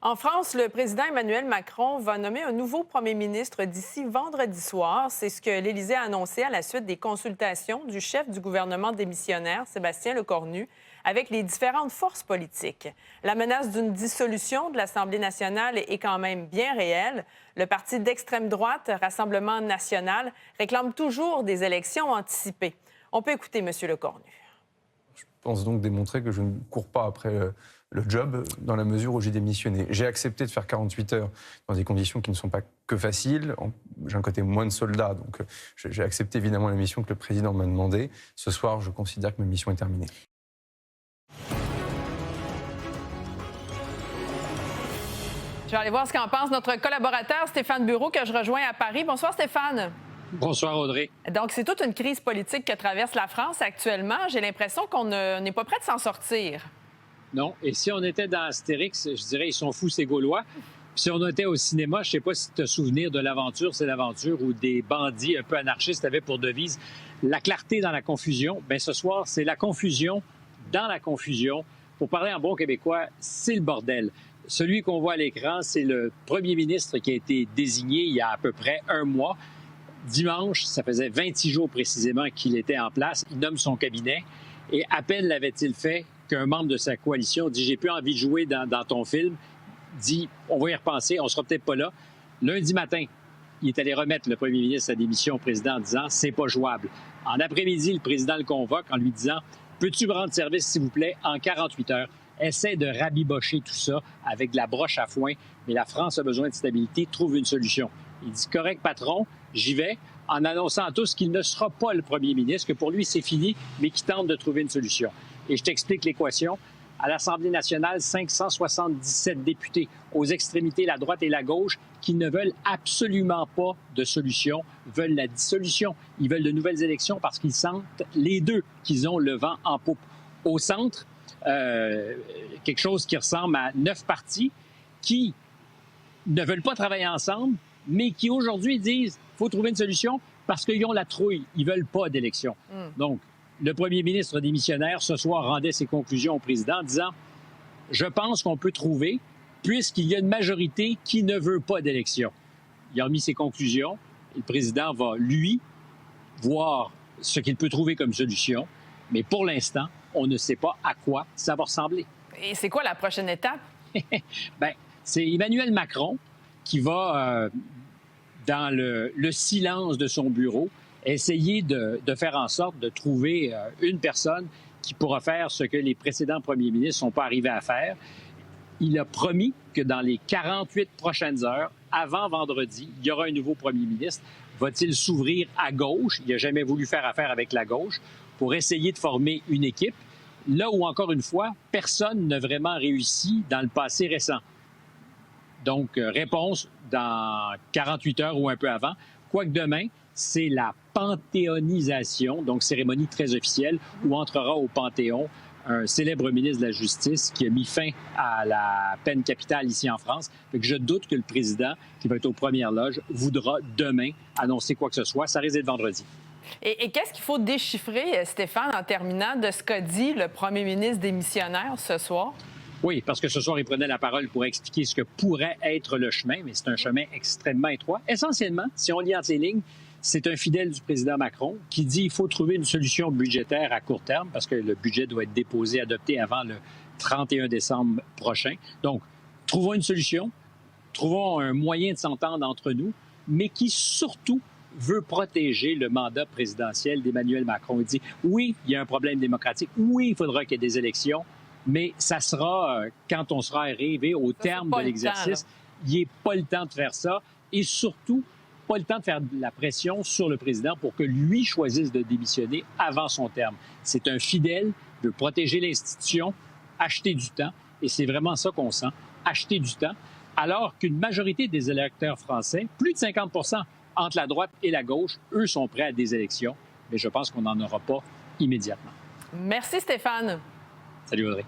En France, le président Emmanuel Macron va nommer un nouveau premier ministre d'ici vendredi soir. C'est ce que l'Élysée a annoncé à la suite des consultations du chef du gouvernement démissionnaire, Sébastien Lecornu, avec les différentes forces politiques. La menace d'une dissolution de l'Assemblée nationale est quand même bien réelle. Le parti d'extrême droite, Rassemblement national, réclame toujours des élections anticipées. On peut écouter M. Lecornu. Je pense donc démontrer que je ne cours pas après le job dans la mesure où j'ai démissionné. J'ai accepté de faire 48 heures dans des conditions qui ne sont pas que faciles. J'ai un côté moins de soldat, donc j'ai accepté évidemment la mission que le président m'a demandée. Ce soir, je considère que ma mission est terminée. Je vais aller voir ce qu'en pense notre collaborateur Stéphane Bureau, que je rejoins à Paris. Bonsoir Stéphane. Bonsoir, Audrey. Donc, c'est toute une crise politique que traverse la France actuellement. J'ai l'impression qu'on n'est pas prêt de s'en sortir. Non, et si on était dans Astérix, je dirais ils sont fous ces Gaulois. Puis si on était au cinéma, je ne sais pas si tu te souviens de L'Aventure, c'est l'aventure où des bandits un peu anarchistes avaient pour devise la clarté dans la confusion. Bien, ce soir, c'est la confusion dans la confusion. Pour parler en bon québécois, c'est le bordel. Celui qu'on voit à l'écran, c'est le premier ministre qui a été désigné il y a à peu près un mois. Dimanche, ça faisait 26 jours précisément qu'il était en place. Il nomme son cabinet et à peine l'avait-il fait qu'un membre de sa coalition dit « J'ai plus envie de jouer dans ton film », dit « On va y repenser, on sera peut-être pas là ». Lundi matin, il est allé remettre le premier ministre sa démission au président en disant « C'est pas jouable ». En après-midi, le président le convoque en lui disant « Peux-tu me rendre service, s'il vous plaît, en 48 heures ». Essaie de rabibocher tout ça avec de la broche à foin, mais la France a besoin de stabilité, trouve une solution. Il dit « Correct, patron, j'y vais », en annonçant à tous qu'il ne sera pas le premier ministre, que pour lui, c'est fini, mais qu'il tente de trouver une solution. Et je t'explique l'équation. À l'Assemblée nationale, 577 députés aux extrémités, la droite et la gauche, qui ne veulent absolument pas de solution, veulent la dissolution. Ils veulent de nouvelles élections parce qu'ils sentent, les deux, qu'ils ont le vent en poupe. Au centre, quelque chose qui ressemble à 9 partis qui ne veulent pas travailler ensemble, mais qui aujourd'hui disent qu'il faut trouver une solution parce qu'ils ont la trouille. Ils ne veulent pas d'élection. Donc, le premier ministre démissionnaire, ce soir, rendait ses conclusions au président en disant « Je pense qu'on peut trouver, puisqu'il y a une majorité qui ne veut pas d'élection. » Il a remis ses conclusions. Et le président va, lui, voir ce qu'il peut trouver comme solution. Mais pour l'instant, on ne sait pas à quoi ça va ressembler. Et c'est quoi la prochaine étape? Bien, c'est Emmanuel Macron qui va, dans le silence de son bureau, essayer de faire en sorte de trouver une personne qui pourra faire ce que les précédents premiers ministres ne sont pas arrivés à faire. Il a promis que dans les 48 prochaines heures, avant vendredi, il y aura un nouveau premier ministre. Va-t-il s'ouvrir à gauche? Il n'a jamais voulu faire affaire avec la gauche pour essayer de former une équipe. Là où, encore une fois, personne n'a vraiment réussi dans le passé récent. Donc, réponse dans 48 heures ou un peu avant. Quoique demain, c'est la panthéonisation, donc cérémonie très officielle, où entrera au Panthéon un célèbre ministre de la Justice qui a mis fin à la peine capitale ici en France. Fait que je doute que le président, qui va être aux premières loges, voudra demain annoncer quoi que ce soit. Ça risque d'être vendredi. Et qu'est-ce qu'il faut déchiffrer, Stéphane, en terminant de ce qu'a dit le premier ministre démissionnaire ce soir? Oui, parce que ce soir, il prenait la parole pour expliquer ce que pourrait être le chemin, mais c'est un chemin extrêmement étroit. Essentiellement, si on lit entre les lignes, c'est un fidèle du président Macron qui dit qu'il faut trouver une solution budgétaire à court terme parce que le budget doit être déposé, adopté avant le 31 décembre prochain. Donc, trouvons une solution, trouvons un moyen de s'entendre entre nous, mais qui surtout veut protéger le mandat présidentiel d'Emmanuel Macron. Il dit, oui, il y a un problème démocratique, oui, il faudra qu'il y ait des élections, mais ça sera quand on sera arrivé au terme de l'exercice. Il n'est pas le temps de faire ça et surtout, pas le temps de faire de la pression sur le président pour que lui choisisse de démissionner avant son terme. C'est un fidèle, veut protéger l'institution, acheter du temps, et c'est vraiment ça qu'on sent, acheter du temps, alors qu'une majorité des électeurs français, plus de 50 entre la droite et la gauche, eux sont prêts à des élections, mais je pense qu'on n'en aura pas immédiatement. Merci Stéphane. Salut Audrey.